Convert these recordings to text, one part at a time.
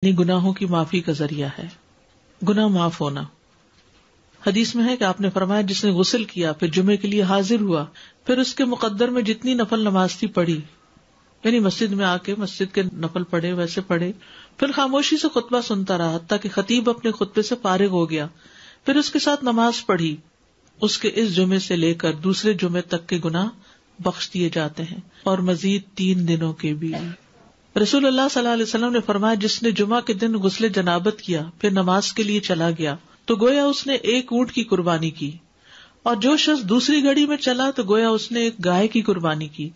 نہیں گناہوں کی معافی کا ذریعہ ہے، گناہ معاف ہونا. حدیث میں ہے کہ آپ نے فرمایا جس نے غسل کیا پھر جمعے کے لیے حاضر ہوا پھر اس کے مقدر میں جتنی نفل نماز تھی پڑھی، یعنی مسجد میں آ کے مسجد کے نفل پڑھے ویسے پڑھے، پھر خاموشی سے خطبہ سنتا رہا حتیٰ کہ خطیب اپنے خطبے سے فارغ ہو گیا، پھر اس کے ساتھ نماز پڑھی، اس کے اس جمعے سے لے کر دوسرے جمعے تک کے گناہ بخش دیے جاتے ہیں اور مزید 3 دنوں کے بھی. رسول اللہ صلی اللہ علیہ وسلم نے فرمایا جس نے جمعہ کے دن غسل جنابت کیا پھر نماز کے لیے چلا گیا تو گویا اس نے 1 اونٹ کی قربانی کی، اور جو شخص دوسری گھڑی میں چلا تو گویا اس نے 1 گائے کی قربانی کی،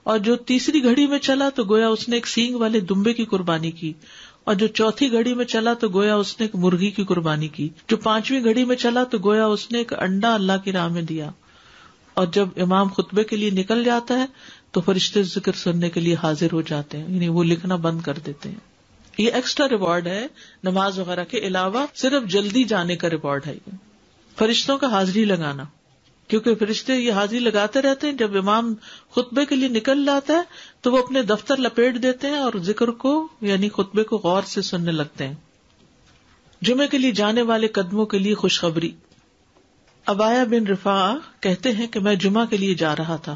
اور جو تیسری گھڑی میں چلا تو گویا اس نے 1 سینگ والے دمبے کی قربانی کی، اور جو چوتھی گھڑی میں چلا تو گویا اس نے 1 مرغی کی قربانی کی، جو 5ویں گھڑی میں چلا تو گویا اس نے 1 انڈا اللہ کی راہ میں دیا. اور جب امام خطبے کے لیے نکل جاتا ہے تو فرشتے ذکر سننے کے لیے حاضر ہو جاتے ہیں، یعنی وہ لکھنا بند کر دیتے ہیں. یہ ایکسٹرا ریوارڈ ہے نماز وغیرہ کے علاوہ، صرف جلدی جانے کا ریوارڈ ہے یہ فرشتوں کا حاضری لگانا، کیونکہ فرشتے یہ حاضری لگاتے رہتے ہیں. جب امام خطبے کے لیے نکل جاتا ہے تو وہ اپنے دفتر لپیٹ دیتے ہیں اور ذکر کو یعنی خطبے کو غور سے سننے لگتے ہیں. جمعے کے لیے جانے والے قدموں کے لیے خوشخبری. ابایا بن رفاعہ کہتے ہیں کہ میں جمعہ کے لیے جا رہا تھا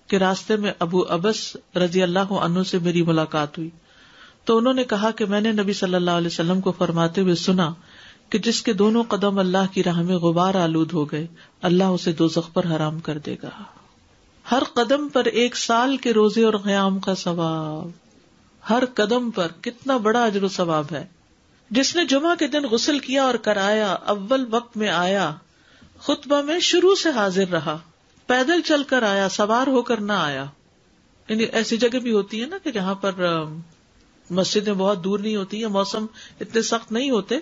کہ راستے میں ابو ابس رضی اللہ عنہ سے میری ملاقات ہوئی تو انہوں نے کہا کہ میں نے نبی صلی اللہ علیہ وسلم کو فرماتے ہوئے سنا کہ جس کے دونوں قدم اللہ کی راہ میں غبار آلود ہو گئے اللہ اسے دوزخ پر حرام کر دے گا. ہر قدم پر 1 سال کے روزے اور قیام کا ثواب، ہر قدم پر کتنا بڑا اجر و ثواب ہے. جس نے جمعہ کے دن غسل کیا اور کرایا، اول وقت میں آیا، خطبہ میں شروع سے حاضر رہا، پیدل چل کر آیا، سوار ہو کر نہ آیا. یعنی ایسی جگہ بھی ہوتی ہے نا کہ جہاں پر مسجدیں بہت دور نہیں ہوتی ہیں، موسم اتنے سخت نہیں ہوتے.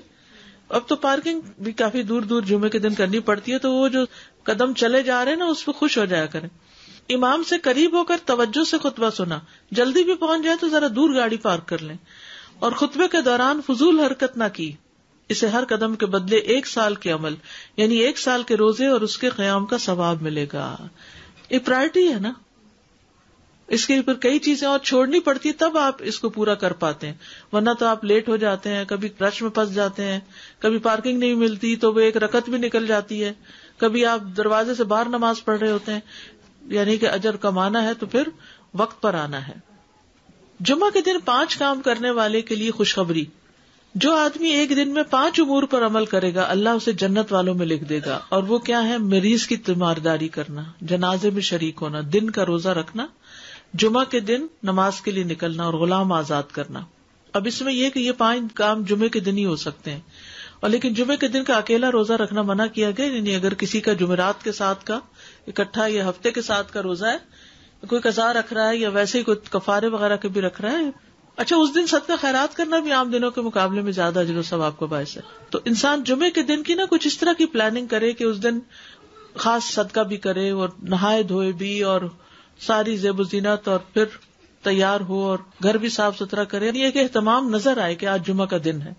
اب تو پارکنگ بھی کافی دور دور جمعے کے دن کرنی پڑتی ہے، تو وہ جو قدم چلے جا رہے ہیں نا اس پہ خوش ہو جایا کریں. امام سے قریب ہو کر توجہ سے خطبہ سنا، جلدی بھی پہنچ جائے تو ذرا دور گاڑی پارک کر لیں، اور خطبے کے دوران فضول حرکت نہ کی. اسے ہر قدم کے بدلے 1 سال کے عمل یعنی 1 سال کے روزے اور اس کے قیام کا ثواب ملے گا. یہ پرائرٹی ہے نا، اس کے اوپر کئی چیزیں اور چھوڑنی پڑتی تب آپ اس کو پورا کر پاتے ہیں، ورنہ تو آپ لیٹ ہو جاتے ہیں، کبھی رش میں پھنس جاتے ہیں، کبھی پارکنگ نہیں ملتی تو وہ 1 رکعت بھی نکل جاتی ہے، کبھی آپ دروازے سے باہر نماز پڑھ رہے ہوتے ہیں. یعنی کہ اجر کمانا ہے تو پھر وقت پر آنا ہے. جمعہ کے دن 5 کام کرنے والے کے لیے خوشخبری. جو آدمی ایک دن میں 5 امور پر عمل کرے گا اللہ اسے جنت والوں میں لکھ دے گا. اور وہ کیا ہے؟ مریض کی تیمارداری کرنا، جنازے میں شریک ہونا، دن کا روزہ رکھنا، جمعہ کے دن نماز کے لیے نکلنا اور غلام آزاد کرنا. اب اس میں یہ کہ یہ 5 کام جمعے کے دن ہی ہو سکتے ہیں، اور لیکن جمعے کے دن کا اکیلا روزہ رکھنا منع کیا گیا. یعنی اگر کسی کا جمعرات کے ساتھ کا اکٹھا یا ہفتے کے ساتھ کا روزہ ہے، کوئی قضا رکھ رہا ہے یا ویسے ہی کوئی کفارے وغیرہ کے بھی رکھ رہا ہے، اچھا اس دن صدقہ خیرات کرنا بھی عام دنوں کے مقابلے میں زیادہ اجر و ثواب کا باعث ہے. تو انسان جمعے کے دن کی نا کچھ اس طرح کی پلاننگ کرے کہ اس دن خاص صدقہ بھی کرے اور نہائے دھوئے بھی اور ساری زیب و زینت اور پھر تیار ہو اور گھر بھی صاف ستھرا کرے. یہ کہ اہتمام نظر آئے کہ آج جمعہ کا دن ہے.